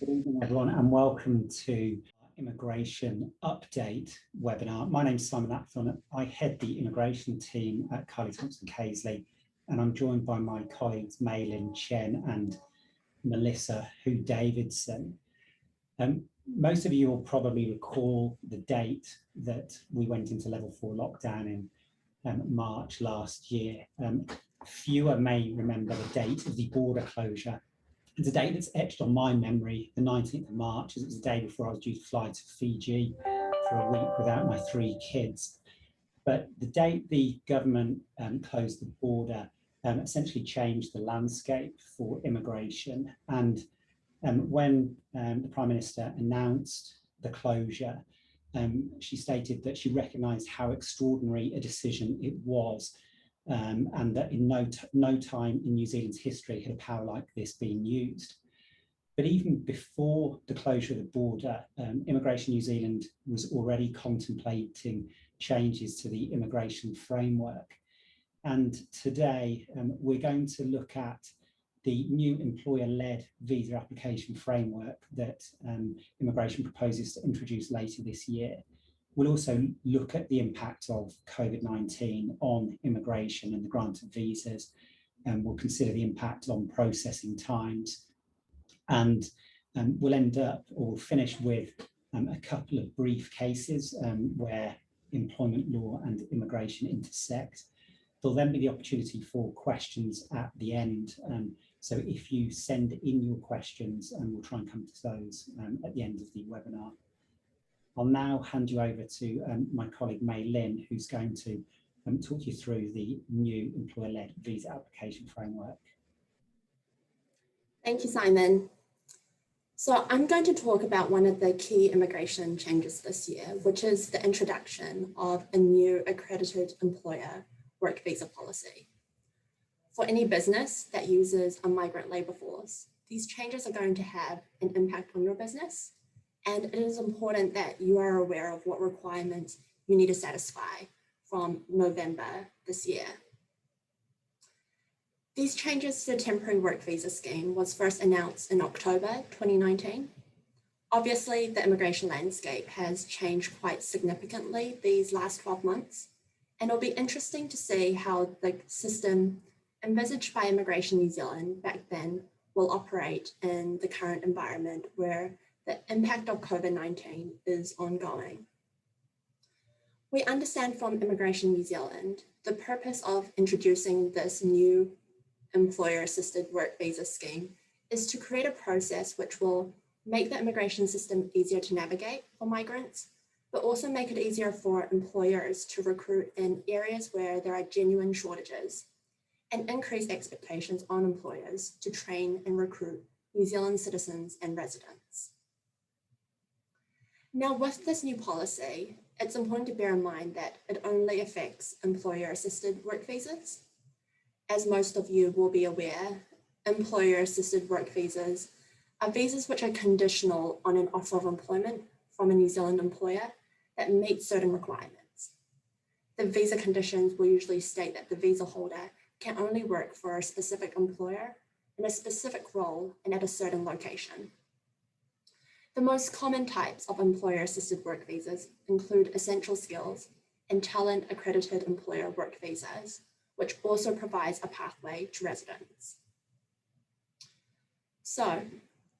Good evening, everyone, and welcome to our Immigration Update webinar. My name is Simon Atherton. I head the immigration team at Carly Thompson Caseley, and I'm joined by my colleagues Mei-Lin Chen and Melissa Hu Davidson. Most of you will probably recall the date that we went into level 4 lockdown in March last year. Fewer may remember the date of the border closure. It's a date that's etched on my memory, the 19th of March, as it was the day before I was due to fly to Fiji for a week without my 3 kids. But the date the government closed the border essentially changed the landscape for immigration. And when the Prime Minister announced the closure, she stated that she recognised how extraordinary a decision it was, and that in no time in New Zealand's history had a power like this been used. But even before the closure of the border, Immigration New Zealand was already contemplating changes to the immigration framework. And today we're going to look at the new employer-led visa application framework that immigration proposes to introduce later this year. We'll also look at the impact of COVID-19 on immigration and the grant of visas, and we'll consider the impact on processing times. And we'll end up or finish with a couple of brief cases where employment law and immigration intersect. There'll then be the opportunity for questions at the end. So if you send in your questions, we'll try and come to those at the end of the webinar. I'll now hand you over to my colleague Mei-Lin, who's going to talk you through the new employer-led visa application framework. Thank you, Simon. So I'm going to talk about one of the key immigration changes this year, which is the introduction of a new accredited employer work visa policy. For any business that uses a migrant labour force, these changes are going to have an impact on your business. And it is important that you are aware of what requirements you need to satisfy from November this year. These changes to the temporary work visa scheme was first announced in October 2019. Obviously, the immigration landscape has changed quite significantly these last 12 months, and it'll be interesting to see how the system envisaged by Immigration New Zealand back then will operate in the current environment where the impact of COVID-19 is ongoing. We understand from Immigration New Zealand the purpose of introducing this new employer-assisted work visa scheme is to create a process which will make the immigration system easier to navigate for migrants, but also make it easier for employers to recruit in areas where there are genuine shortages, and increase expectations on employers to train and recruit New Zealand citizens and residents. Now, with this new policy, it's important to bear in mind that it only affects employer-assisted work visas. As most of you will be aware, employer-assisted work visas are visas which are conditional on an offer of employment from a New Zealand employer that meets certain requirements. The visa conditions will usually state that the visa holder can only work for a specific employer in a specific role and at a certain location. The most common types of employer-assisted work visas include essential skills and talent accredited employer work visas, which also provides a pathway to residence. So,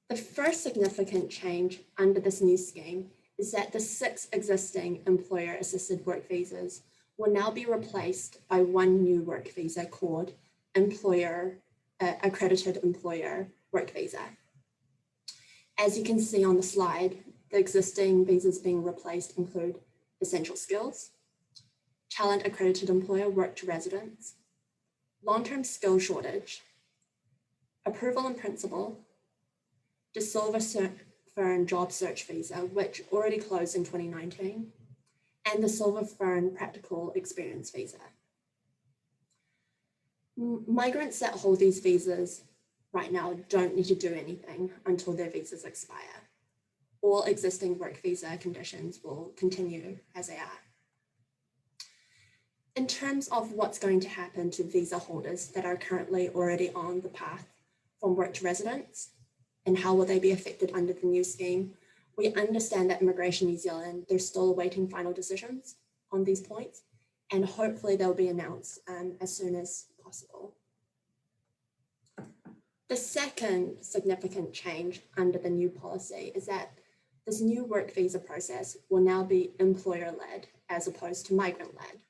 the first significant change under this new scheme is that the 6 existing employer-assisted work visas will now be replaced by one new work visa called accredited employer work visa. As you can see on the slide, the existing visas being replaced include essential skills, talent accredited employer work to residence, long-term skill shortage, approval in principle, the Silver Fern job search visa, which already closed in 2019, and the Silver Fern practical experience visa. Migrants that hold these visas right now don't need to do anything until their visas expire. All existing work visa conditions will continue as they are. In terms of what's going to happen to visa holders that are currently already on the path from work to residence, and how will they be affected under the new scheme. We understand that Immigration New Zealand, they're still awaiting final decisions on these points, and hopefully they'll be announced as soon as possible. The second significant change under the new policy is that this new work visa process will now be employer-led as opposed to migrant-led.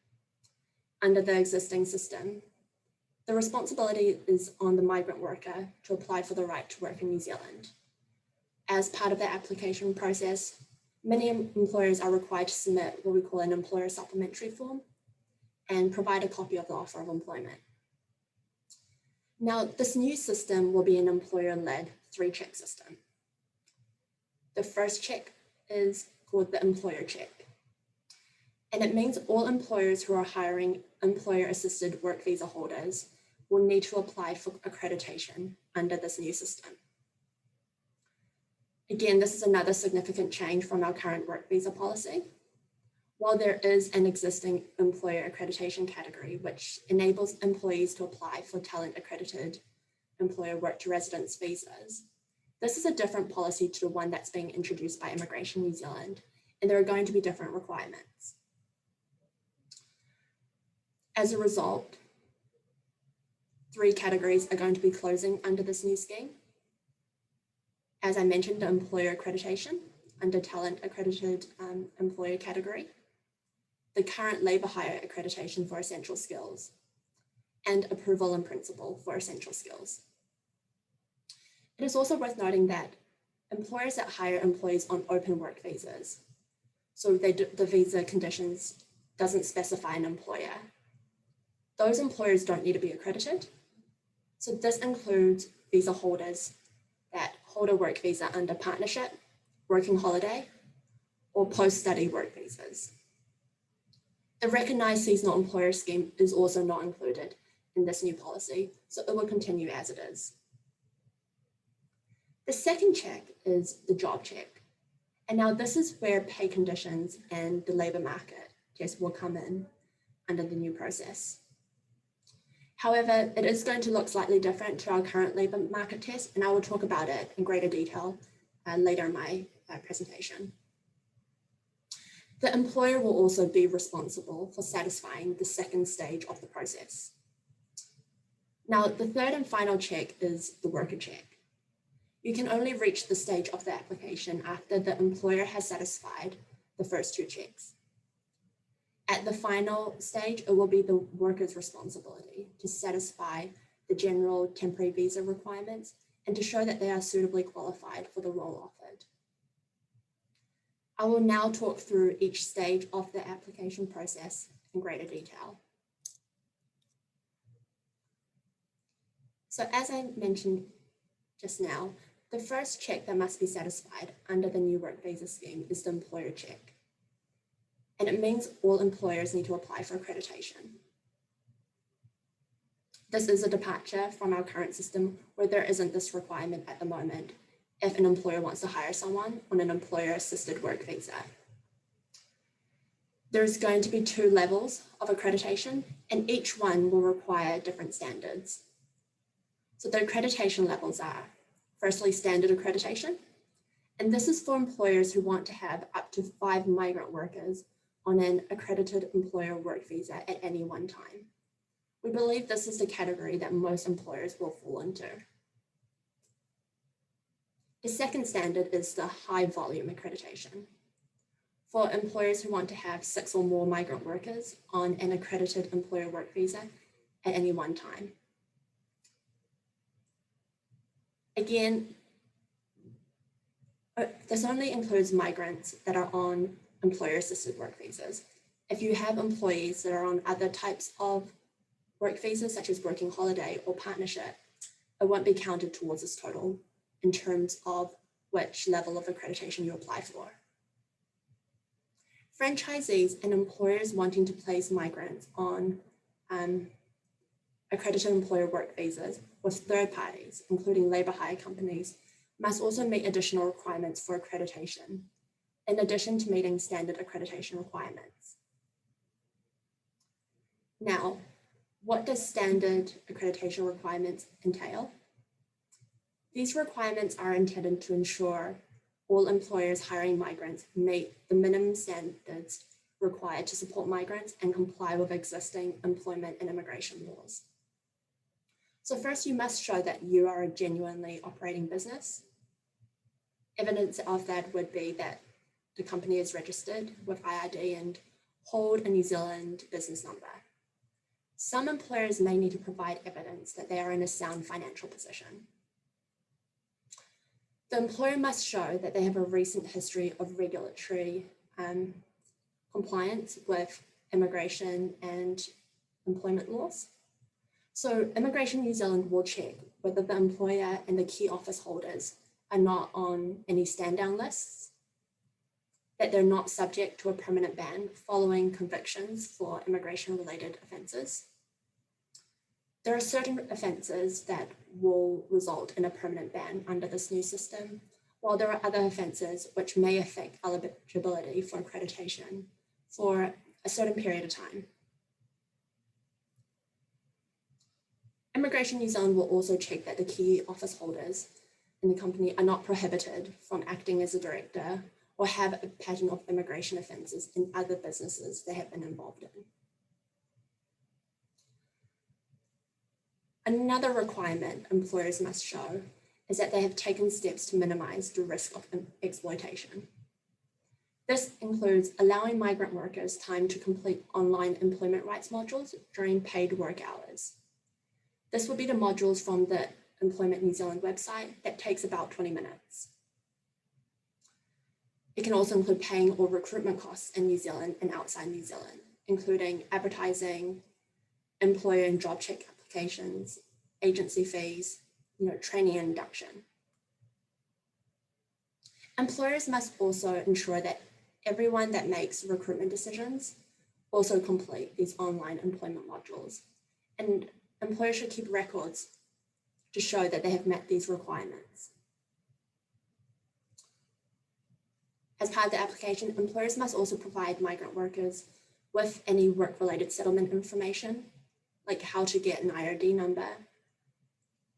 Under the existing system, the responsibility is on the migrant worker to apply for the right to work in New Zealand. As part of the application process, many employers are required to submit what we call an employer supplementary form and provide a copy of the offer of employment. Now, this new system will be an employer-led 3-check system. The first check is called the employer check. And it means all employers who are hiring employer-assisted work visa holders will need to apply for accreditation under this new system. Again, this is another significant change from our current work visa policy. While there is an existing employer accreditation category, which enables employees to apply for talent accredited employer work to residence visas, this is a different policy to the one that's being introduced by Immigration New Zealand, and there are going to be different requirements. As a result, 3 categories are going to be closing under this new scheme. As I mentioned, the employer accreditation under talent accredited employer category, the current labour hire accreditation for essential skills, and approval in principle for essential skills. It is also worth noting that employers that hire employees on open work visas, so the visa conditions doesn't specify an employer, those employers don't need to be accredited. So this includes visa holders that hold a work visa under partnership, working holiday, or post-study work visas. The recognised seasonal employer scheme is also not included in this new policy, so it will continue as it is. The second check is the job check. And now this is where pay conditions and the labour market test will come in under the new process. However, it is going to look slightly different to our current labour market test, and I will talk about it in greater detail later in my presentation. The employer will also be responsible for satisfying the second stage of the process. Now, the third and final check is the worker check. You can only reach the stage of the application after the employer has satisfied the first 2 checks. At the final stage, it will be the worker's responsibility to satisfy the general temporary visa requirements and to show that they are suitably qualified for the role offered. I will now talk through each stage of the application process in greater detail. So as I mentioned just now, the first check that must be satisfied under the new work visa scheme is the employer check. And it means all employers need to apply for accreditation. This is a departure from our current system where there isn't this requirement at the moment if an employer wants to hire someone on an employer-assisted work visa. There's going to be 2 levels of accreditation, and each one will require different standards. So the accreditation levels are, firstly, standard accreditation, and this is for employers who want to have up to 5 migrant workers on an accredited employer work visa at any one time. We believe this is the category that most employers will fall into. The second standard is the high volume accreditation for employers who want to have 6 or more migrant workers on an accredited employer work visa at any one time. Again, this only includes migrants that are on employer-assisted work visas. If you have employees that are on other types of work visas, such as working holiday or partnership, it won't be counted towards this total in terms of which level of accreditation you apply for. Franchisees and employers wanting to place migrants on accredited employer work visas with third parties, including labour hire companies, must also meet additional requirements for accreditation, in addition to meeting standard accreditation requirements. Now, what does standard accreditation requirements entail? These requirements are intended to ensure all employers hiring migrants meet the minimum standards required to support migrants and comply with existing employment and immigration laws. So first, you must show that you are a genuinely operating business. Evidence of that would be that the company is registered with IRD and hold a New Zealand business number. Some employers may need to provide evidence that they are in a sound financial position. The employer must show that they have a recent history of regulatory compliance with immigration and employment laws. So Immigration New Zealand will check whether the employer and the key office holders are not on any stand-down lists, that they're not subject to a permanent ban following convictions for immigration-related offences. There are certain offences that will result in a permanent ban under this new system, while there are other offences which may affect eligibility for accreditation for a certain period of time. Immigration New Zealand will also check that the key office holders in the company are not prohibited from acting as a director or have a pattern of immigration offences in other businesses they have been involved in. Another requirement employers must show is that they have taken steps to minimise the risk of exploitation. This includes allowing migrant workers time to complete online employment rights modules during paid work hours. This will be the modules from the Employment New Zealand website that takes about 20 minutes. It can also include paying all recruitment costs in New Zealand and outside New Zealand, including advertising, employer and job check applications, agency fees, training and induction. Employers must also ensure that everyone that makes recruitment decisions also complete these online employment modules, and employers should keep records to show that they have met these requirements. As part of the application, employers must also provide migrant workers with any work-related settlement information, like how to get an IRD number,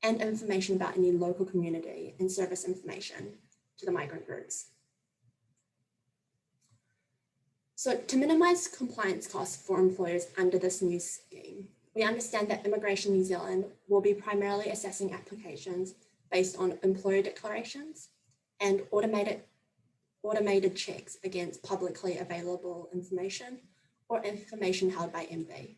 and information about any local community and service information to the migrant groups. So to minimize compliance costs for employers under this new scheme, we understand that Immigration New Zealand will be primarily assessing applications based on employer declarations and automated checks against publicly available information or information held by MB.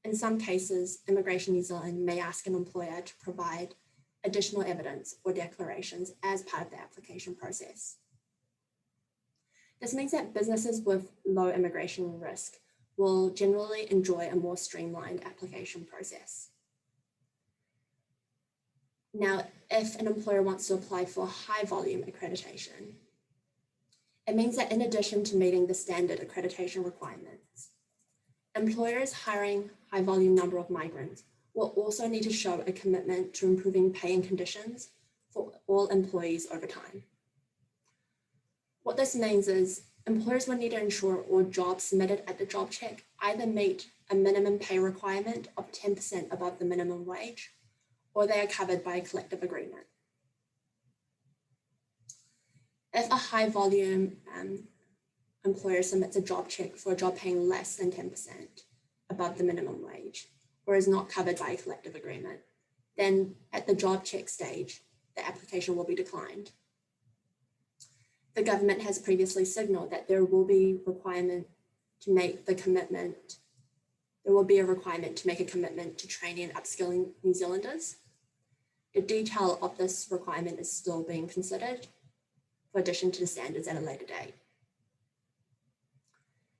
In some cases, Immigration New Zealand may ask an employer to provide additional evidence or declarations as part of the application process. This means that businesses with low immigration risk will generally enjoy a more streamlined application process. Now, if an employer wants to apply for high volume accreditation, it means that in addition to meeting the standard accreditation requirements, employers hiring high volume number of migrants will also need to show a commitment to improving pay and conditions for all employees over time. What this means is employers will need to ensure all jobs submitted at the job check either meet a minimum pay requirement of 10% above the minimum wage, or they are covered by a collective agreement. If a high volume employer submits a job check for a job paying less than 10% above the minimum wage, or is not covered by a collective agreement, then at the job check stage, the application will be declined. The government has previously signaled that there will be a requirement to make a commitment to training and upskilling New Zealanders. The detail of this requirement is still being considered for addition to the standards at a later date.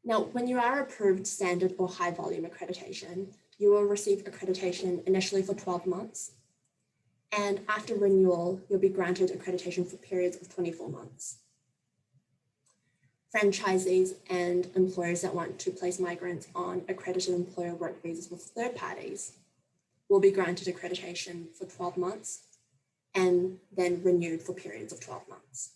Now, when you are approved standard or high volume accreditation, you will receive accreditation initially for 12 months. And after renewal, you'll be granted accreditation for periods of 24 months. Franchisees and employers that want to place migrants on accredited employer work visas with third parties will be granted accreditation for 12 months and then renewed for periods of 12 months.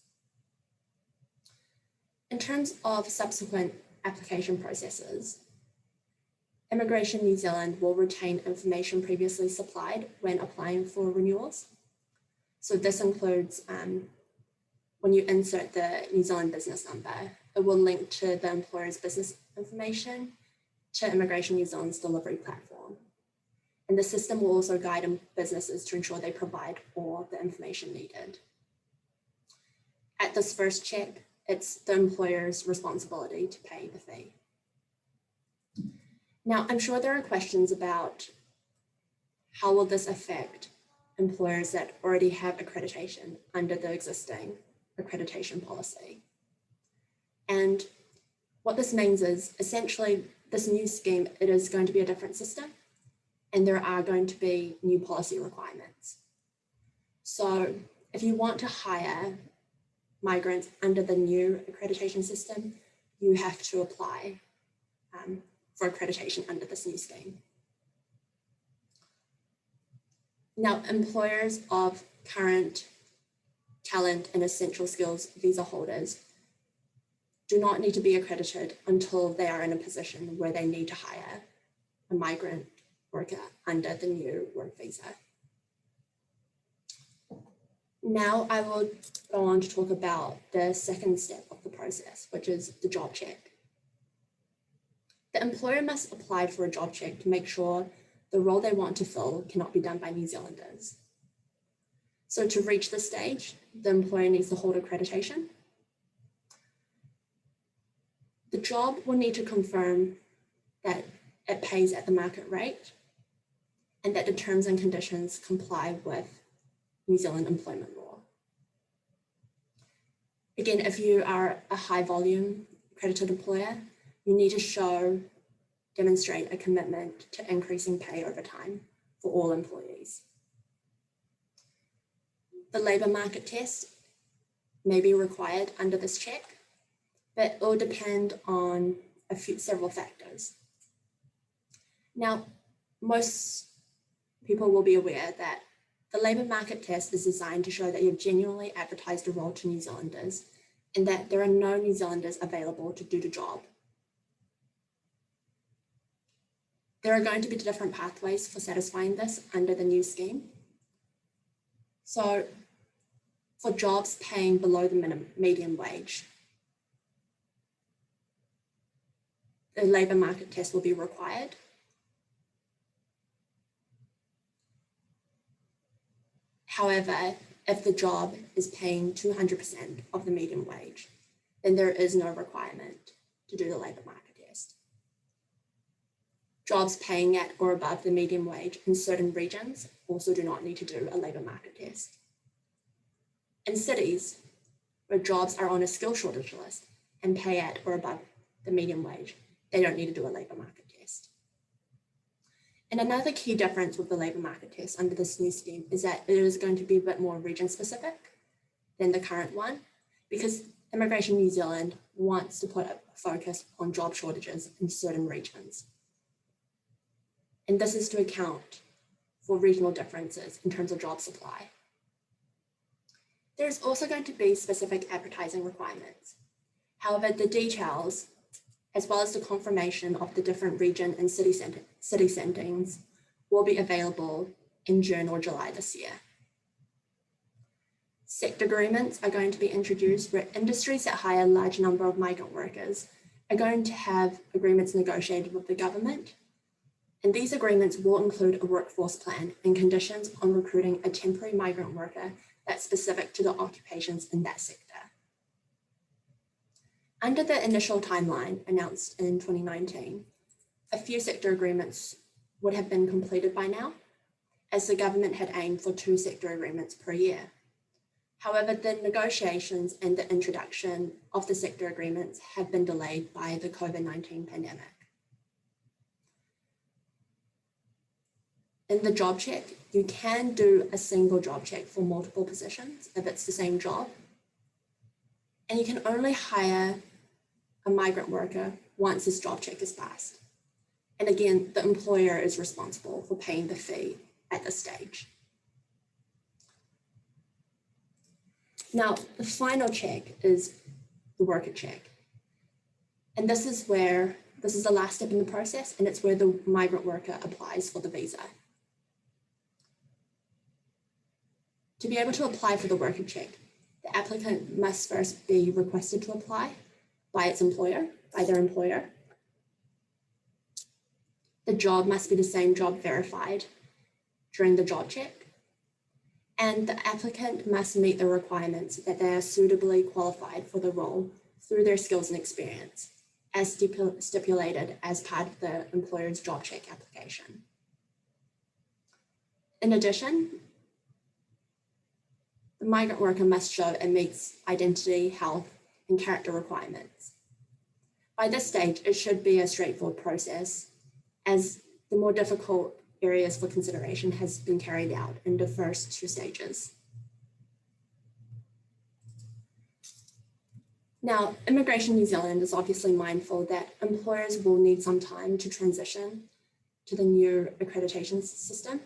In terms of subsequent application processes, Immigration New Zealand will retain information previously supplied when applying for renewals. So this includes when you insert the New Zealand business number, it will link to the employer's business information to Immigration New Zealand's delivery platform. And the system will also guide businesses to ensure they provide all the information needed. At this first check, it's the employer's responsibility to pay the fee. Now, I'm sure there are questions about how will this affect employers that already have accreditation under the existing accreditation policy. And what this means is essentially this new scheme, it is going to be a different system and there are going to be new policy requirements. So if you want to hire migrants under the new accreditation system, you have to apply for accreditation under this new scheme. Now, employers of current talent and essential skills visa holders do not need to be accredited until they are in a position where they need to hire a migrant worker under the new work visa. Now I will go on to talk about the second step of the process, which is the job check. The employer must apply for a job check to make sure the role they want to fill cannot be done by New Zealanders. So to reach this stage, the employer needs to hold accreditation. The job will need to confirm that it pays at the market rate and that the terms and conditions comply with New Zealand employment law. Again, if you are a high volume accredited employer, you need to demonstrate a commitment to increasing pay over time for all employees. The labour market test may be required under this check, but it will depend on several factors. Now, most people will be aware that the labour market test is designed to show that you've genuinely advertised a role to New Zealanders and that there are no New Zealanders available to do the job. There are going to be different pathways for satisfying this under the new scheme. So for jobs paying below the median wage, the labour market test will be required. However, if the job is paying 200% of the median wage, then there is no requirement to do the labour market test. Jobs paying at or above the median wage in certain regions also do not need to do a labour market test. In cities where jobs are on a skill shortage list and pay at or above the median wage, they don't need to do a labour market test. And another key difference with the labour market test under this new scheme is that it is going to be a bit more region specific than the current one, because Immigration New Zealand wants to put a focus on job shortages in certain regions. And this is to account for regional differences in terms of job supply. There's also going to be specific advertising requirements. However, the details, as well as the confirmation of the different region and city settings, will be available in June or July this year. Sector agreements are going to be introduced where industries that hire a large number of migrant workers are going to have agreements negotiated with the government. And these agreements will include a workforce plan and conditions on recruiting a temporary migrant worker that's specific to the occupations in that sector. Under the initial timeline announced in 2019, a few sector agreements would have been completed by now, as the government had aimed for 2 sector agreements per year. However, the negotiations and the introduction of the sector agreements have been delayed by the COVID-19 pandemic. In the job check, you can do a single job check for multiple positions if it's the same job. And you can only hire a migrant worker once this job check is passed. And again, the employer is responsible for paying the fee at this stage. Now, the final check is the worker check. And this is the last step in the process, and it's where the migrant worker applies for the visa. To be able to apply for the worker check, the applicant must first be requested to apply by their employer. The job must be the same job verified during the job check. And the applicant must meet the requirements that they are suitably qualified for the role through their skills and experience, as stipulated as part of the employer's job check application. In addition, the migrant worker must show it meets identity, health, and character requirements. By this stage, it should be a straightforward process, as the more difficult areas for consideration has been carried out in the first two stages. Now, Immigration New Zealand is obviously mindful that employers will need some time to transition to the new accreditation system.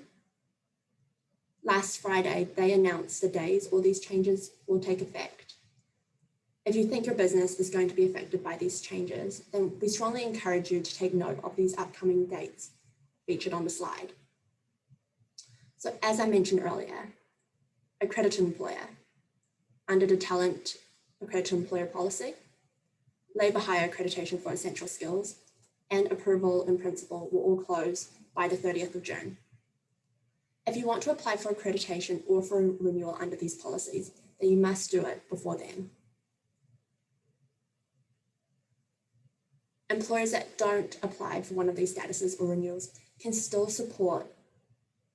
Last Friday, they announced the days all these changes will take effect. If you think your business is going to be affected by these changes, then we strongly encourage you to take note of these upcoming dates featured on the slide. So as I mentioned earlier, accredited employer, under the talent accredited employer policy, labour hire accreditation for essential skills, and approval in principle will all close by the 30th of June. If you want to apply for accreditation or for renewal under these policies, then you must do it before then. Employers that don't apply for one of these statuses or renewals can still support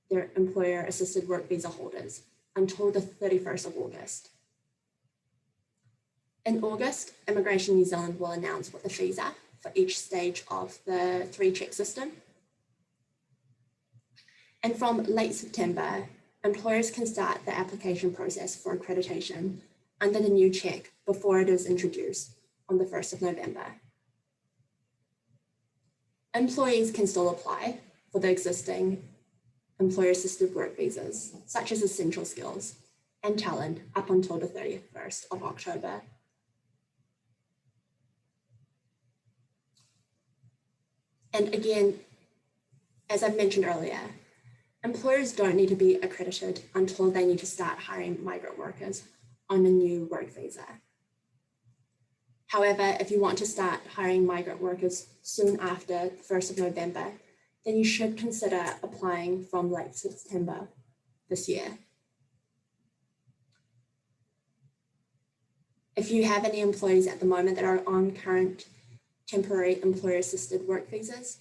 their employer-assisted work visa holders until the 31st of August. In August, Immigration New Zealand will announce what the fees are for each stage of the 3-check system. And from late September, employers can start the application process for accreditation under the new check before it is introduced on the 1st of November. Employees can still apply for the existing employer-assisted work visas, such as essential skills and talent, up until the 31st of October. And again, as I've mentioned earlier, employers don't need to be accredited until they need to start hiring migrant workers on a new work visa. However, if you want to start hiring migrant workers soon after the 1st of November, then you should consider applying from late September this year. If you have any employees at the moment that are on current temporary employer-assisted work visas,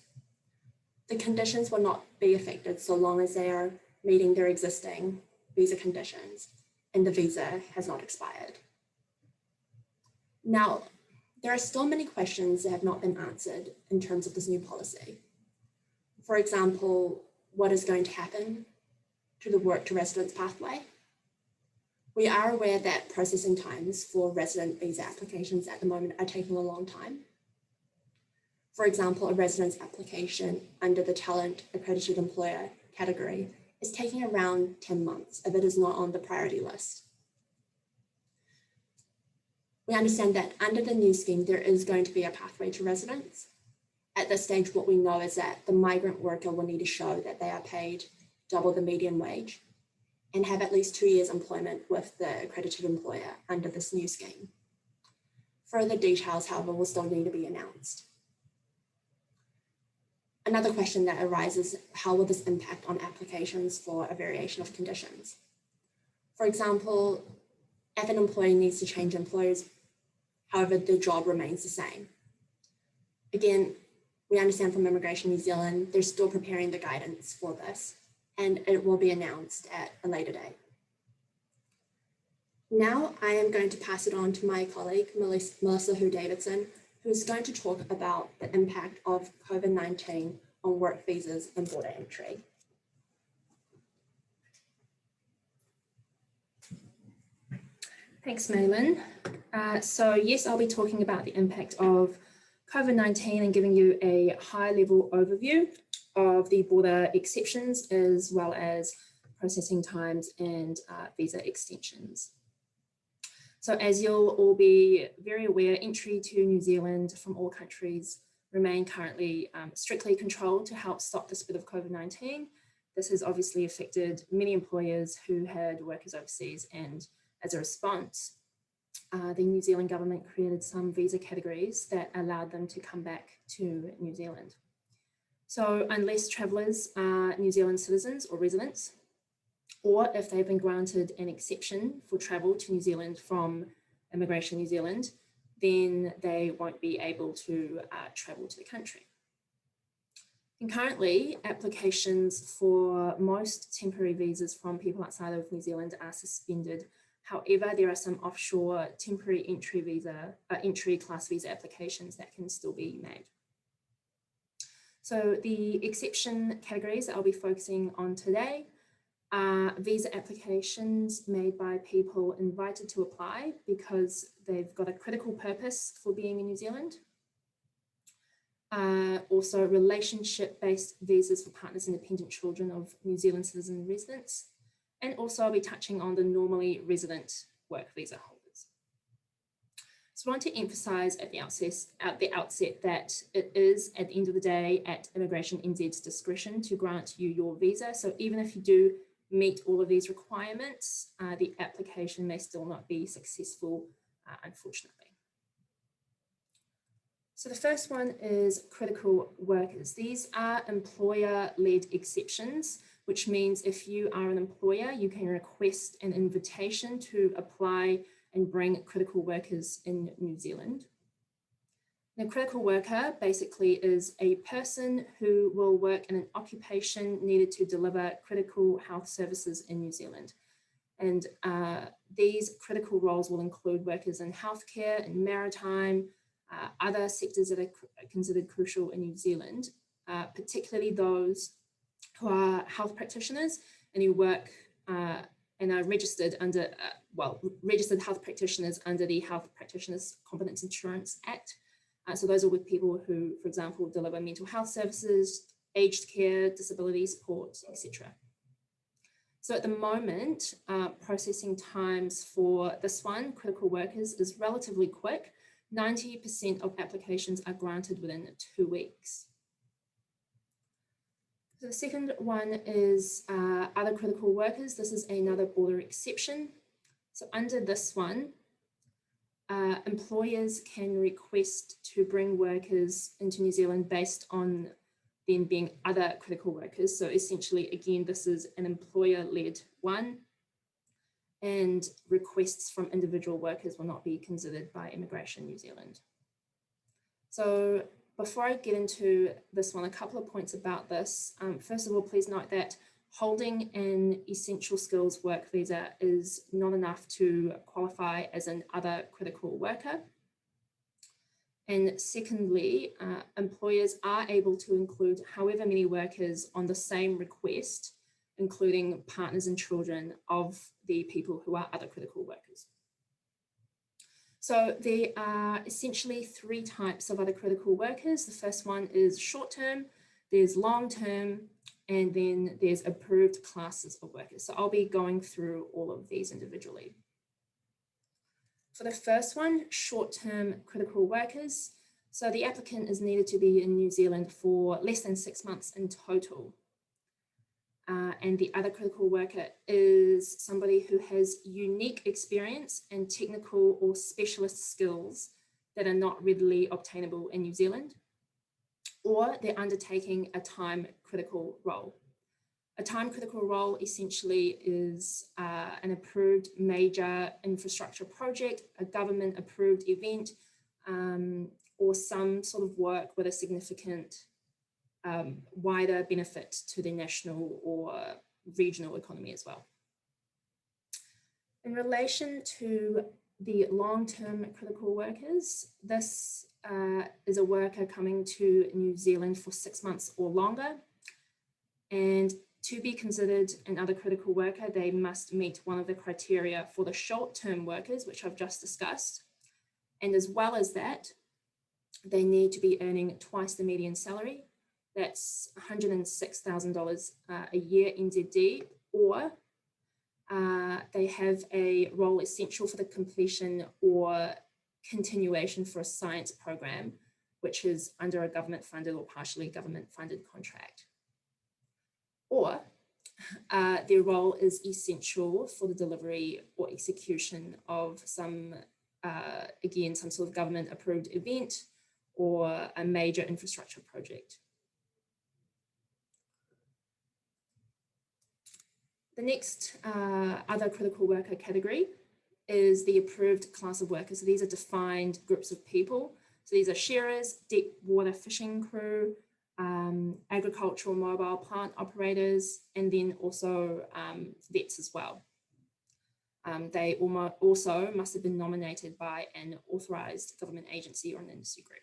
the conditions will not be affected so long as they are meeting their existing visa conditions and the visa has not expired. Now, there are still many questions that have not been answered in terms of this new policy. For example, what is going to happen to the work to residence pathway? We are aware that processing times for resident visa applications at the moment are taking a long time. For example, a residence application under the talent accredited employer category is taking around 10 months if it is not on the priority list. We understand that under the new scheme, there is going to be a pathway to residence. At this stage, what we know is that the migrant worker will need to show that they are paid double the median wage and have at least 2 years employment with the accredited employer under this new scheme. Further details, however, will still need to be announced. Another question that arises, how will this impact on applications for a variation of conditions? For example, if an employee needs to change employers, however, the job remains the same. Again, we understand from Immigration New Zealand, they're still preparing the guidance for this, and it will be announced at a later date. Now I am going to pass it on to my colleague, Melissa Hu-Davidson, who is going to talk about the impact of COVID-19 on work visas and border entry. Thanks, Maylin. So yes, I'll be talking about the impact of COVID-19 and giving you a high-level overview of the border exceptions as well as processing times and visa extensions. So as you'll all be very aware, entry to New Zealand from all countries remain currently strictly controlled to help stop the spread of COVID-19 this has obviously affected many employers who had workers overseas, and as a response, the New Zealand government created some visa categories that allowed them to come back to New Zealand. So unless travellers are New Zealand citizens or residents, or if they've been granted an exception for travel to New Zealand from Immigration New Zealand, then they won't be able to travel to the country. Concurrently, applications for most temporary visas from people outside of New Zealand are suspended. However, there are some offshore temporary entry class visa applications that can still be made. So the exception categories that I'll be focusing on today are visa applications made by people invited to apply because they've got a critical purpose for being in New Zealand. Also relationship-based visas for partners and dependent children of New Zealand citizen residents. And also I'll be touching on the normally resident work visa holders. So I want to emphasize at the outset that it is, at the end of the day, at Immigration NZ's discretion to grant you your visa. So even if you do meet all of these requirements, the application may still not be successful, unfortunately. So the first one is critical workers. These are employer-led exceptions, which means if you are an employer, you can request an invitation to apply and bring critical workers in New Zealand. Now, critical worker basically is a person who will work in an occupation needed to deliver critical health services in New Zealand. And these critical roles will include workers in healthcare and maritime, other sectors that are considered crucial in New Zealand, particularly those who are health practitioners and who work and are registered under, registered health practitioners under the Health Practitioners Competence Insurance Act. So those are with people who, for example, deliver mental health services, aged care, disability support, etc. So at the moment, processing times for this one, critical workers, is relatively quick. 90% of applications are granted within 2 weeks. So the second one is other critical workers. This is another border exception. So under this one, employers can request to bring workers into New Zealand based on them being other critical workers. So essentially, again, this is an employer-led one, and requests from individual workers will not be considered by Immigration New Zealand. So before I get into this one, a couple of points about this. First of all, please note that holding an essential skills work visa is not enough to qualify as an other critical worker. And secondly, employers are able to include however many workers on the same request, including partners and children of the people who are other critical workers. So there are essentially 3 types of other critical workers. The first one is short-term, there's long-term, and then there's approved classes of workers. So I'll be going through all of these individually. For the first one, short-term critical workers. So the applicant is needed to be in New Zealand for less than 6 months in total. And the other critical worker is somebody who has unique experience and technical or specialist skills that are not readily obtainable in New Zealand, or they're undertaking a time critical role. A time critical role essentially is an approved major infrastructure project, a government approved event, or some sort of work with a significant wider benefit to the national or regional economy as well. In relation to the long-term critical workers, this is a worker coming to New Zealand for 6 months or longer. And to be considered another critical worker, they must meet one of the criteria for the short-term workers, which I've just discussed. And as well as that, they need to be earning twice the median salary. That's $106,000 a year NZD, or they have a role essential for the completion or continuation for a science program, which is under a government funded or partially government funded contract. Or their role is essential for the delivery or execution of some, again, some sort of government approved event or a major infrastructure project. The next other critical worker category is the approved class of workers. So these are defined groups of people. So these are shearers, deep water fishing crew, agricultural mobile plant operators, and then also vets as well. They also must have been nominated by an authorised government agency or an industry group.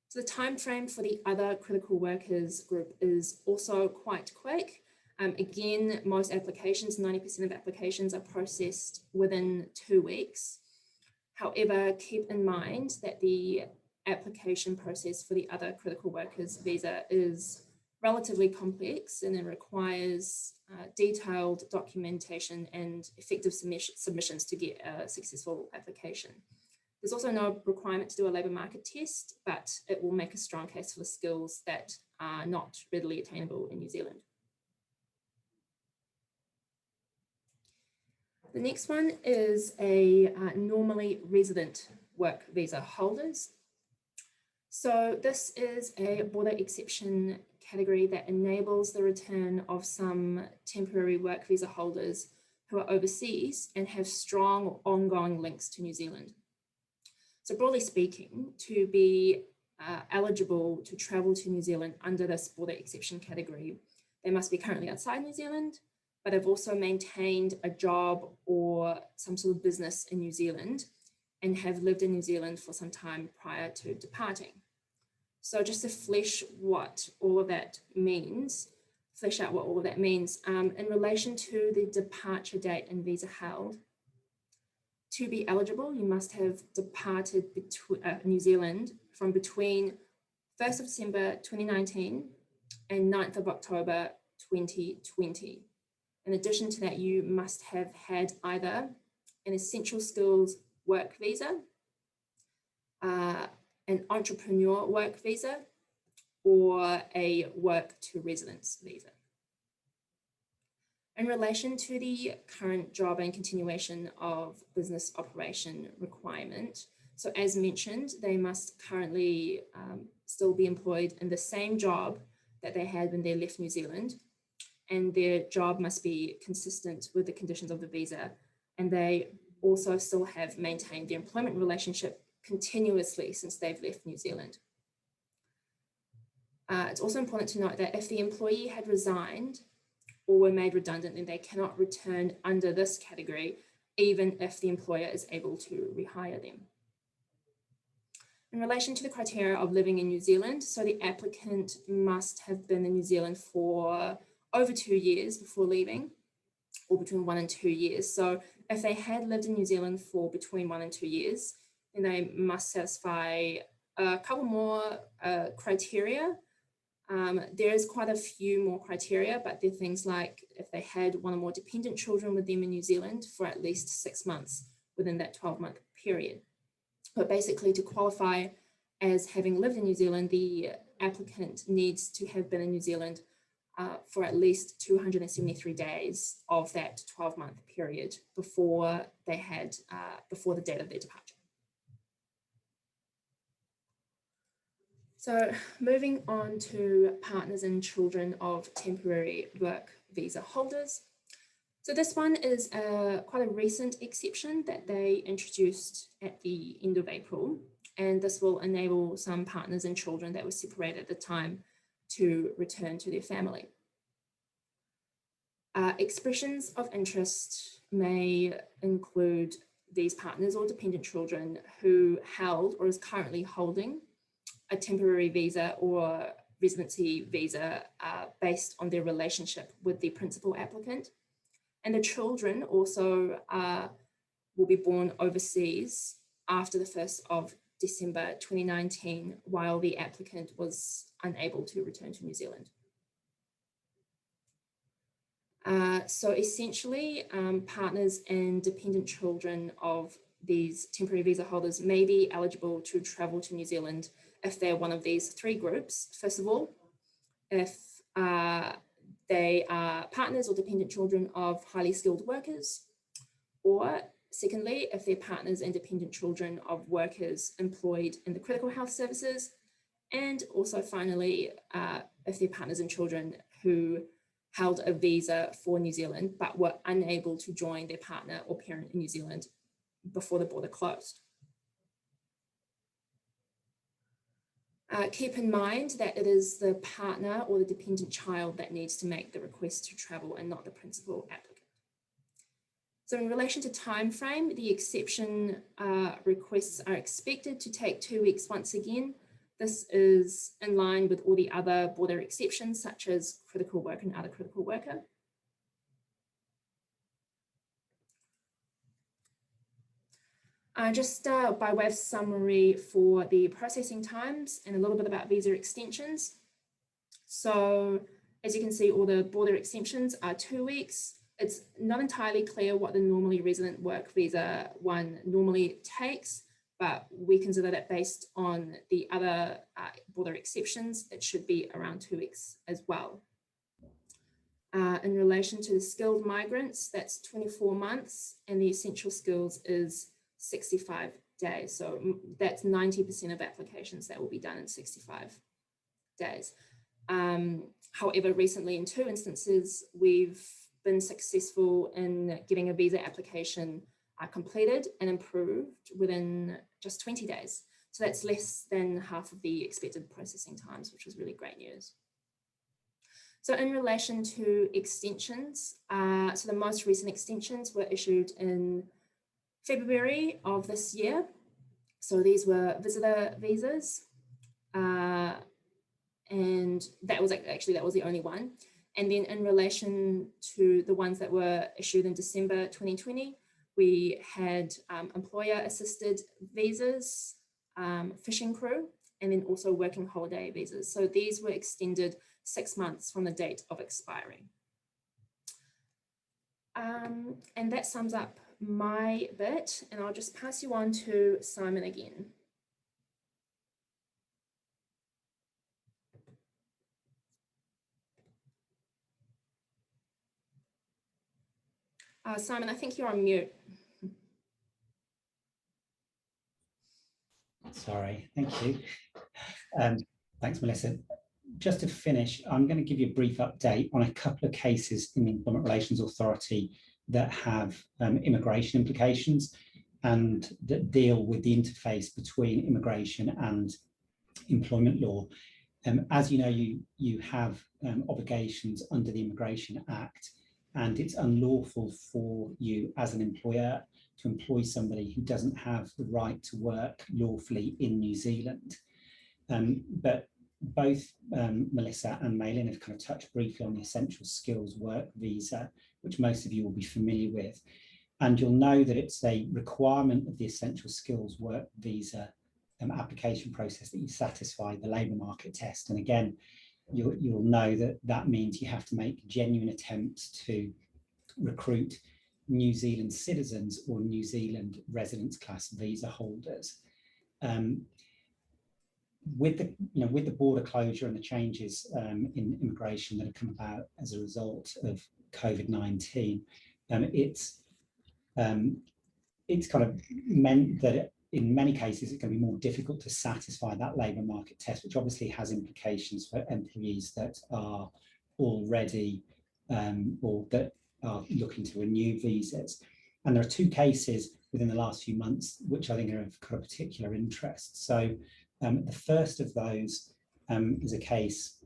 So the time frame for the other critical workers group is also quite quick. Again, most applications, 90% of applications are processed within 2 weeks. However, keep in mind that the application process for the other critical workers visa is relatively complex and it requires detailed documentation and effective submissions to get a successful application. There's also no requirement to do a labour market test, but it will make a strong case for the skills that are not readily attainable in New Zealand. The next one is a normally resident work visa holders. So this is a border exception category that enables the return of some temporary work visa holders who are overseas and have strong ongoing links to New Zealand. So broadly speaking, to be eligible to travel to New Zealand under this border exception category, they must be currently outside New Zealand, but have also maintained a job or some sort of business in New Zealand and have lived in New Zealand for some time prior to departing. So just to flesh out what all of that means, in relation to the departure date and visa held, to be eligible, you must have departed New Zealand from between 1st of December 2019 and 9th of October 2020. In addition to that, you must have had either an essential skills work visa, an entrepreneur work visa, or a work to residence visa. In relation to the current job and continuation of business operation requirement, so as mentioned, they must currently still be employed in the same job that they had when they left New Zealand, and their job must be consistent with the conditions of the visa, and they also still have maintained their employment relationship continuously since they've left New Zealand. It's also important to note that if the employee had resigned or were made redundant, then they cannot return under this category, even if the employer is able to rehire them. In relation to the criteria of living in New Zealand, so the applicant must have been in New Zealand for over 2 years before leaving, or between 1 and 2 years. So if they had lived in New Zealand for between 1 and 2 years, then they must satisfy a couple more criteria. There is quite a few more criteria, but they're things like if they had 1 or more dependent children with them in New Zealand for at least 6 months within that 12-month period. But basically, to qualify as having lived in New Zealand, the applicant needs to have been in New Zealand for at least 273 days of that 12-month period before they had before the date of their departure. So moving on to partners and children of temporary work visa holders. So this one is quite a recent exception that they introduced at the end of April, and this will enable some partners and children that were separated at the time to return to their family. Expressions of interest may include these partners or dependent children who held or is currently holding a temporary visa or residency visa based on their relationship with the principal applicant. And the children also will be born overseas after the 1st of December 2019, while the applicant was unable to return to New Zealand. So essentially, partners and dependent children of these temporary visa holders may be eligible to travel to New Zealand if they're one of these 3 groups. First of all, if they are partners or dependent children of highly skilled workers, or secondly, if they're partners and dependent children of workers employed in the critical health services, and also finally, if they're partners and children who held a visa for New Zealand but were unable to join their partner or parent in New Zealand before the border closed. Keep in mind that it is the partner or the dependent child that needs to make the request to travel and not the principal applicant. So in relation to time frame, the exception requests are expected to take 2 weeks once again. This is in line with all the other border exceptions, such as critical worker and other critical worker. Just by way of summary for the processing times and a little bit about visa extensions. So as you can see, all the border exemptions are 2 weeks. It's not entirely clear what the normally resident work visa one normally takes, but we consider that based on the other border exceptions, it should be around 2 weeks as well. In relation to the skilled migrants, that's 24 months, and the essential skills is 65 days. So that's 90% of applications that will be done in 65 days. However, recently in 2 instances, we've been successful in getting a visa application completed and approved within just 20 days. So that's less than half of the expected processing times, which is really great news. So in relation to extensions, so the most recent extensions were issued in February of this year. So these were visitor visas, and that was the only one. And then in relation to the ones that were issued in December 2020, we had employer-assisted visas, fishing crew, and then also working holiday visas. So these were extended 6 months from the date of expiry. And that sums up my bit, and I'll just pass you on to Simon again. Simon, I think you're on mute. Sorry, thank you. Thanks, Melissa. Just to finish, I'm going to give you a brief update on a couple of cases in the Employment Relations Authority that have immigration implications and that deal with the interface between immigration and employment law. As you know, you have obligations under the Immigration Act, and it's unlawful for you as an employer to employ somebody who doesn't have the right to work lawfully in New Zealand. But both Melissa and Malin have kind of touched briefly on the essential skills work visa, which most of you will be familiar with. And you'll know that it's a requirement of the essential skills work visa application process that you satisfy the labour market test. And again, you'll know that that means you have to make genuine attempts to recruit New Zealand citizens or New Zealand residence class visa holders. With the border closure and the changes in immigration that have come about as a result of COVID-19, it's kind of meant that in many cases it can be more difficult to satisfy that labour market test, which obviously has implications for employees that are already or that are looking to renew visas. And there are 2 cases within the last few months which I think are of kind of particular interest. So the first of those is a case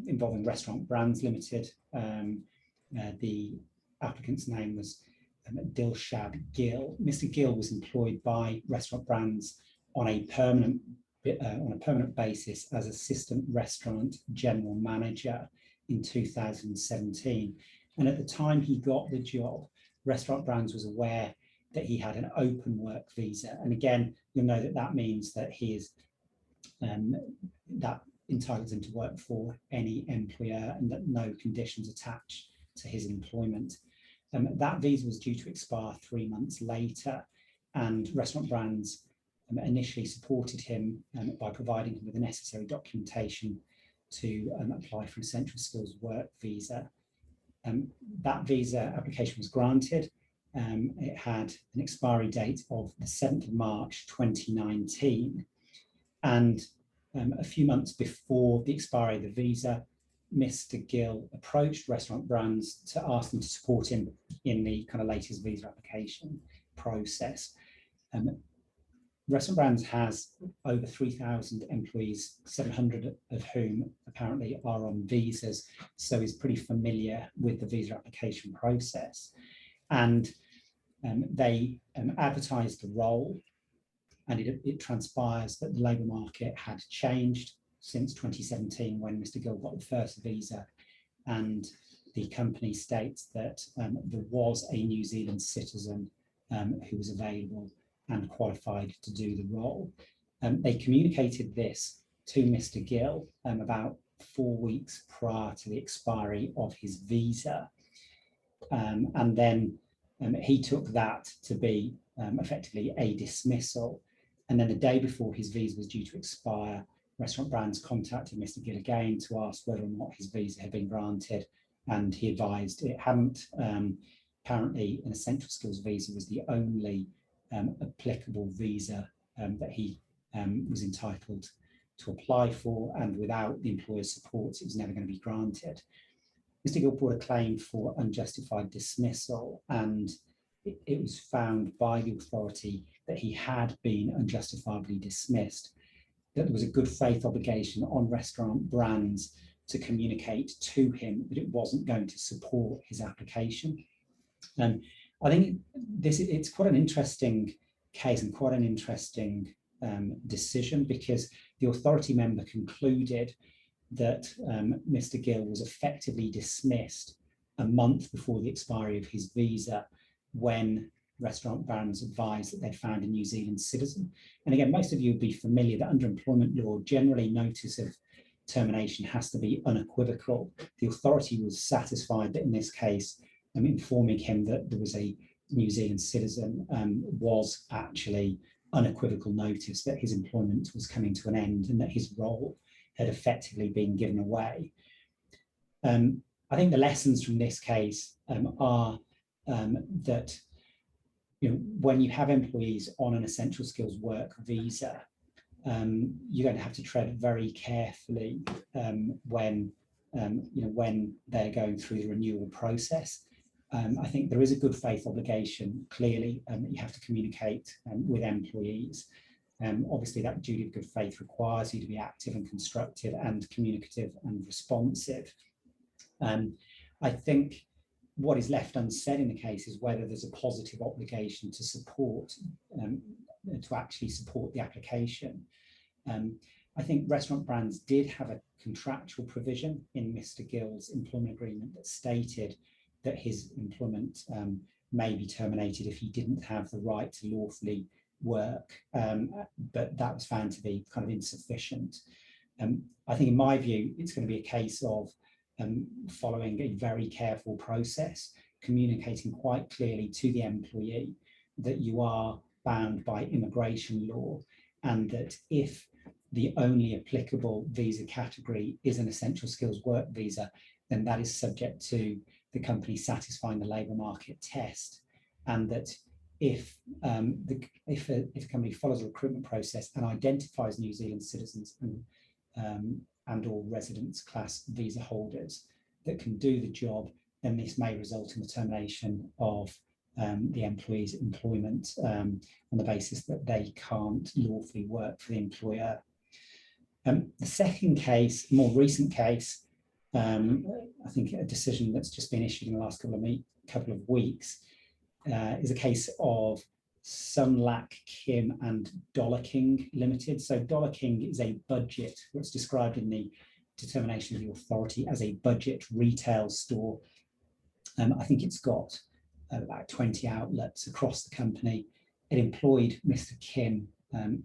involving Restaurant Brands Limited. The applicant's name was Dilshad Gill. Mr. Gill was employed by Restaurant Brands on a permanent basis as assistant restaurant general manager in 2017. And at the time he got the job, Restaurant Brands was aware that he had an open work visa. And again, you'll know that that means that he is that entitles him to work for any employer and that no conditions attach to his employment. That visa was due to expire 3 months later, and Restaurant Brands initially supported him by providing him with the necessary documentation to apply for an essential skills work visa. That visa application was granted. It had an expiry date of the 7th of March 2019. And a few months before the expiry of the visa, Mr. Gill approached Restaurant Brands to ask them to support him in the kind of latest visa application process. Restaurant Brands has over 3,000 employees, 700 of whom apparently are on visas, so is pretty familiar with the visa application process. And they advertised the role, and it transpires that the labour market had changed since 2017 when Mr. Gill got the first visa, and the company states that there was a New Zealand citizen who was available and qualified to do the role. They communicated this to Mr. Gill about 4 weeks prior to the expiry of his visa. And then he took that to be effectively a dismissal. And then the day before his visa was due to expire, Restaurant Brands contacted Mr. Gill again to ask whether or not his visa had been granted, and he advised it hadn't. Apparently, an essential skills visa was the only applicable visa that he was entitled to apply for, and without the employer's support, it was never going to be granted. Mr. Gill brought a claim for unjustified dismissal, and it was found by the authority that he had been unjustifiably dismissed, that there was a good faith obligation on Restaurant Brands to communicate to him that it wasn't going to support his application. I think it's quite an interesting case and quite an interesting decision, because the authority member concluded that Mr. Gill was effectively dismissed a month before the expiry of his visa, when Restaurant Brands advised that they'd found a New Zealand citizen. And again, most of you would be familiar that under employment law, generally notice of termination has to be unequivocal. The authority was satisfied that in this case, informing him that there was a New Zealand citizen was actually unequivocal notice that his employment was coming to an end and that his role had effectively been given away. I think the lessons from this case are that when you have employees on an essential skills work visa, you're going to have to tread very carefully when they're going through the renewal process. I think there is a good faith obligation, clearly, that you have to communicate with employees. Obviously, that duty of good faith requires you to be active and constructive and communicative and responsive. I think what is left unsaid in the case is whether there's a positive obligation to support, to actually support the application. I think Restaurant Brands did have a contractual provision in Mr. Gill's employment agreement that stated that his employment may be terminated if he didn't have the right to lawfully work, but that was found to be kind of insufficient. I think in my view, it's going to be a case of following a very careful process, communicating quite clearly to the employee that you are bound by immigration law, and that if the only applicable visa category is an essential skills work visa, then that is subject to the company satisfying the labour market test, and that if a company follows a recruitment process and identifies New Zealand citizens and or residence class visa holders that can do the job, then this may result in the termination of the employee's employment on the basis that they can't lawfully work for the employer. The second case, more recent case, I think a decision that's just been issued in the last couple of weeks, is a case of Sunlac Kim and Dollar King Limited. So Dollar King is a budget, what's described in the determination of the authority as a budget retail store. I think it's got about 20 outlets across the company. It employed Mr. Kim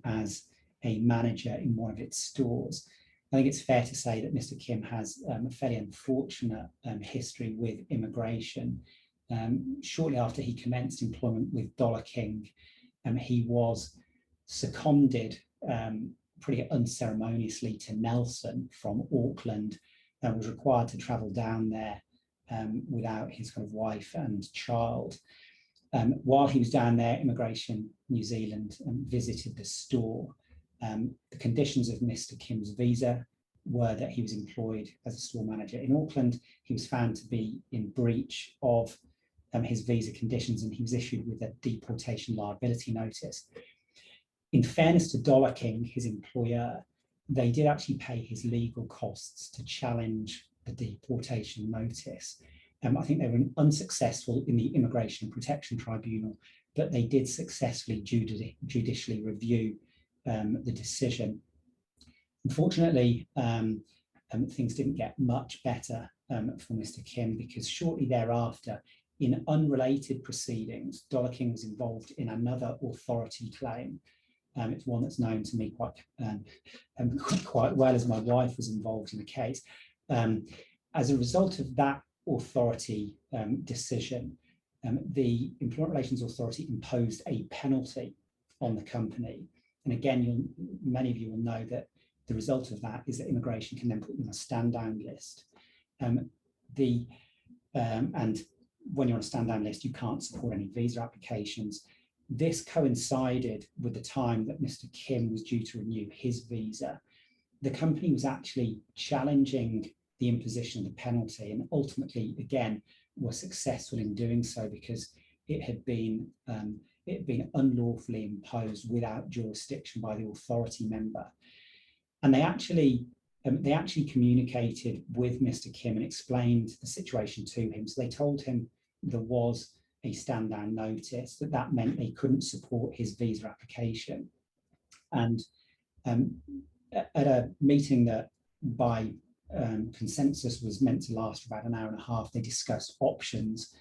as a manager in one of its stores. I think it's fair to say that Mr. Kim has a fairly unfortunate history with immigration. Shortly after he commenced employment with Dollar King, he was seconded pretty unceremoniously to Nelson from Auckland, and was required to travel down there without his kind of wife and child. While he was down there, Immigration New Zealand visited the store. The conditions of Mr. Kim's visa were that he was employed as a store manager in Auckland. He was found to be in breach of his visa conditions, and he was issued with a deportation liability notice. In fairness to Dollar King, his employer, they did actually pay his legal costs to challenge the deportation notice. I think they were unsuccessful in the Immigration and Protection Tribunal, but they did successfully judicially review the decision. Unfortunately, things didn't get much better for Mr. Kim, because shortly thereafter, in unrelated proceedings, Dollar King was involved in another authority claim. It's one that's known to me quite well, as my wife was involved in the case. As a result of that authority decision, the Employment Relations Authority imposed a penalty on the company. And again, many of you will know that the result of that is that immigration can then put you on a stand-down list. And when you're on a stand-down list, you can't support any visa applications. This coincided with the time that Mr. Kim was due to renew his visa. The company was actually challenging the imposition of the penalty, and ultimately, again, was successful in doing so, because it had been unlawfully imposed without jurisdiction by the authority member. And they actually communicated with Mr. Kim and explained the situation to him. So they told him there was a stand-down notice, that meant they couldn't support his visa application. And at a meeting that by consensus was meant to last for about an hour and a half, they discussed options.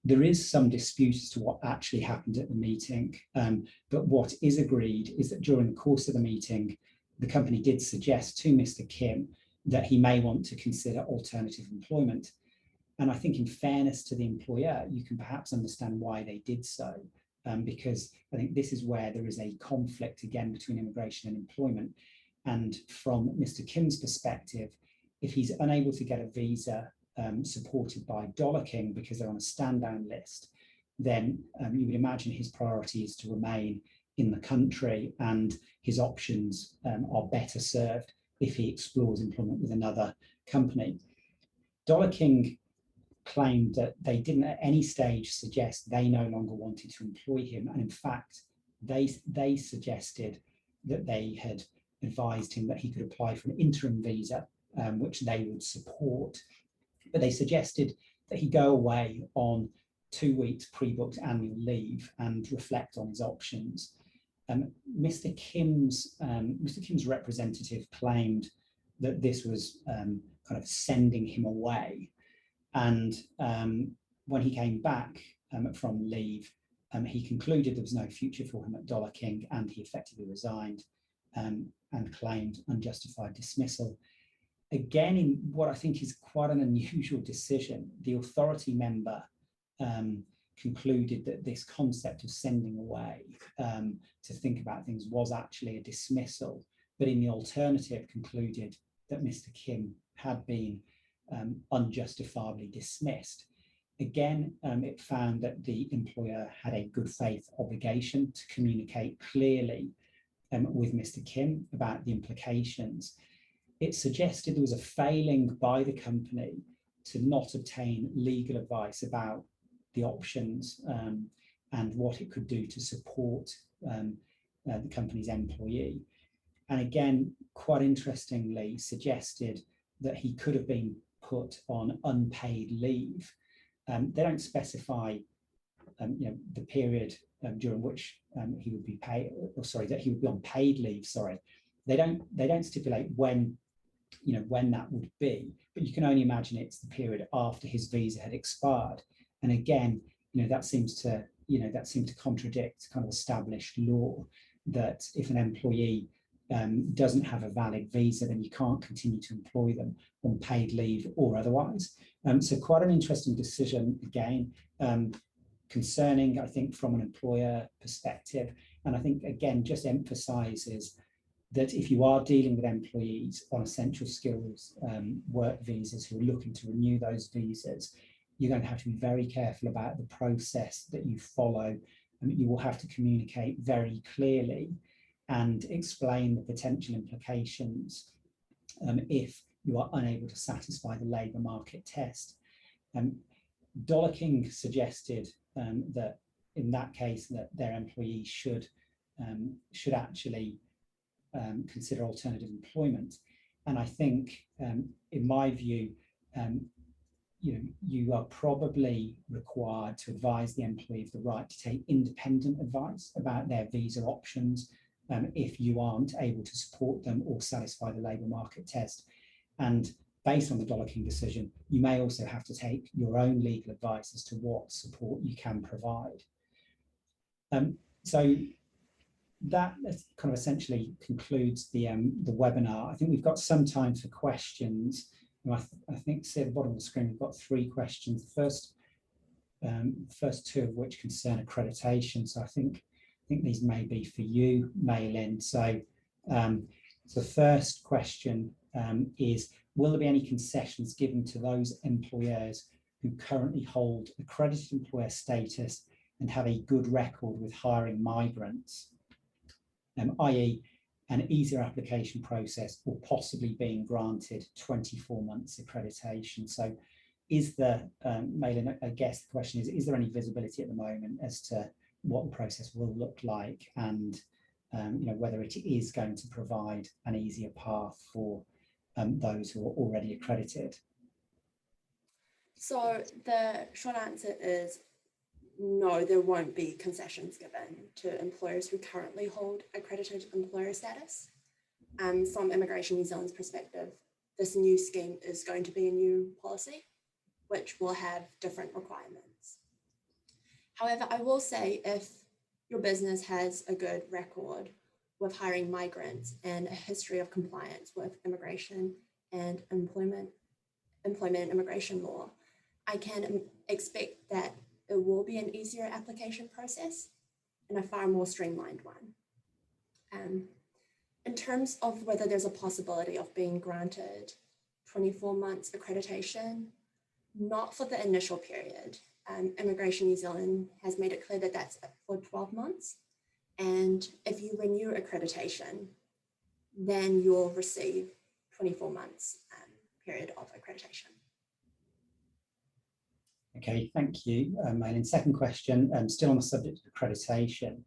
There is some dispute as to what actually happened at the meeting, but what is agreed is that during the course of the meeting, the company did suggest to Mr. Kim that he may want to consider alternative employment. And I think, in fairness to the employer, you can perhaps understand why they did so, because I think this is where there is a conflict again between immigration and employment. And from Mr. Kim's perspective, if he's unable to get a visa supported by Dollar King because they're on a stand-down list, then you would imagine his priority is to remain in the country, and his options are better served if he explores employment with another company. Dollar King claimed that they didn't at any stage suggest they no longer wanted to employ him, and in fact, they suggested that they had advised him that he could apply for an interim visa, which they would support. But they suggested that he go away on 2 weeks pre-booked annual leave and reflect on his options. Mr. Kim's representative claimed that this was kind of sending him away. And when he came back from leave, he concluded there was no future for him at Dollar King, and he effectively resigned and claimed unjustified dismissal. Again, in what I think is quite an unusual decision, the authority member concluded that this concept of sending away to think about things was actually a dismissal, but in the alternative concluded that Mr. Kim had been unjustifiably dismissed. Again, it found that the employer had a good faith obligation to communicate clearly with Mr. Kim about the implications. It suggested there was a failing by the company to not obtain legal advice about the options and what it could do to support the company's employee. And again, quite interestingly, suggested that he could have been put on unpaid leave. They don't specify the period during which he would be paid, or sorry, that he would be on paid leave. Sorry, they don't stipulate when that would be, but you can only imagine it's the period after his visa had expired. And again, that seems to contradict kind of established law that if an employee doesn't have a valid visa, then you can't continue to employ them on paid leave or otherwise. So quite an interesting decision again, concerning, I think, from an employer perspective. And I think, again, just emphasizes that if you are dealing with employees on essential skills work visas who are looking to renew those visas, you're going to have to be very careful about the process that you follow. You will have to communicate very clearly and explain the potential implications if you are unable to satisfy the labour market test. Dollar King suggested that in that case that their employees should actually consider alternative employment. And I think, in my view, you are probably required to advise the employee of the right to take independent advice about their visa options if you aren't able to support them or satisfy the labour market test. And based on the Dollar King decision, you may also have to take your own legal advice as to what support you can provide. So that kind of essentially concludes the webinar. I think we've got some time for questions. I think, see at the bottom of the screen, we've got 3 questions. The first 2 of which concern accreditation. So I think these may be for you, Mei-Lin. So the first question is, will there be any concessions given to those employers who currently hold accredited employer status and have a good record with hiring migrants, i.e. an easier application process or possibly being granted 24 months accreditation? So is there, Mei-Lin, I guess the question is there any visibility at the moment as to what the process will look like and whether it is going to provide an easier path for those who are already accredited? So the short answer is no, there won't be concessions given to employers who currently hold accredited employer status. From Immigration New Zealand's perspective, this new scheme is going to be a new policy, which will have different requirements. However, I will say if your business has a good record with hiring migrants and a history of compliance with immigration and employment and immigration law, I can expect that it will be an easier application process and a far more streamlined one. In terms of whether there's a possibility of being granted 24 months accreditation, not for the initial period. Immigration New Zealand has made it clear that that's for 12 months. And if you renew accreditation, then you'll receive 24 months period of accreditation. Okay, thank you, Mei-Lin. Second question, still on the subject of accreditation.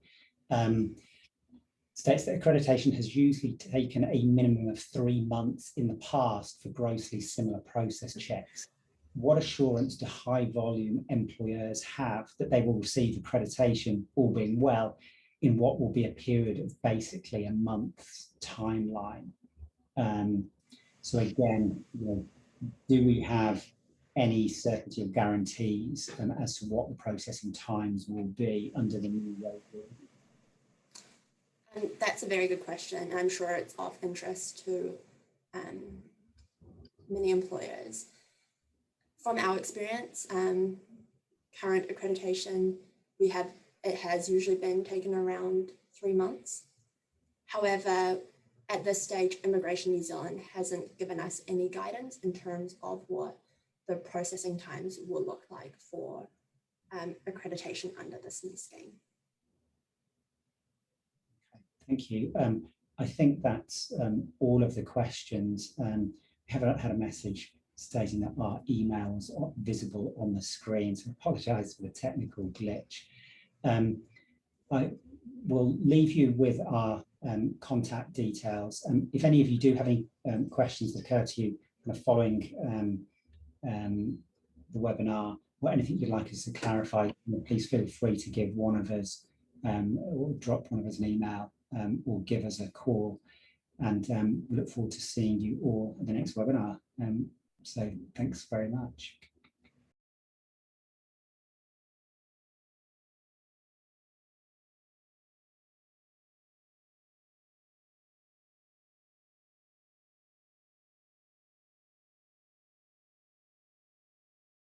States that accreditation has usually taken a minimum of 3 months in the past for grossly similar process checks. What assurance do high volume employers have that they will receive accreditation, all being well, in what will be a period of basically a month's timeline? So again, do we have any certainty of guarantees as to what the processing times will be under the new regime? That's a very good question. I'm sure it's of interest to many employers. From our experience, current accreditation, it has usually been taken around 3 months. However, at this stage, Immigration New Zealand hasn't given us any guidance in terms of what the processing times will look like for accreditation under this new scheme. Thank you. I think that's all of the questions. We haven't had a message stating that our emails are visible on the screen, so I apologise for the technical glitch. I will leave you with our contact details. If any of you do have any questions that occur to you kind of following the webinar, or anything you'd like us to clarify, please feel free to give one of us or drop one of us an email or give us a call, and we look forward to seeing you all at the next webinar. So thanks very much.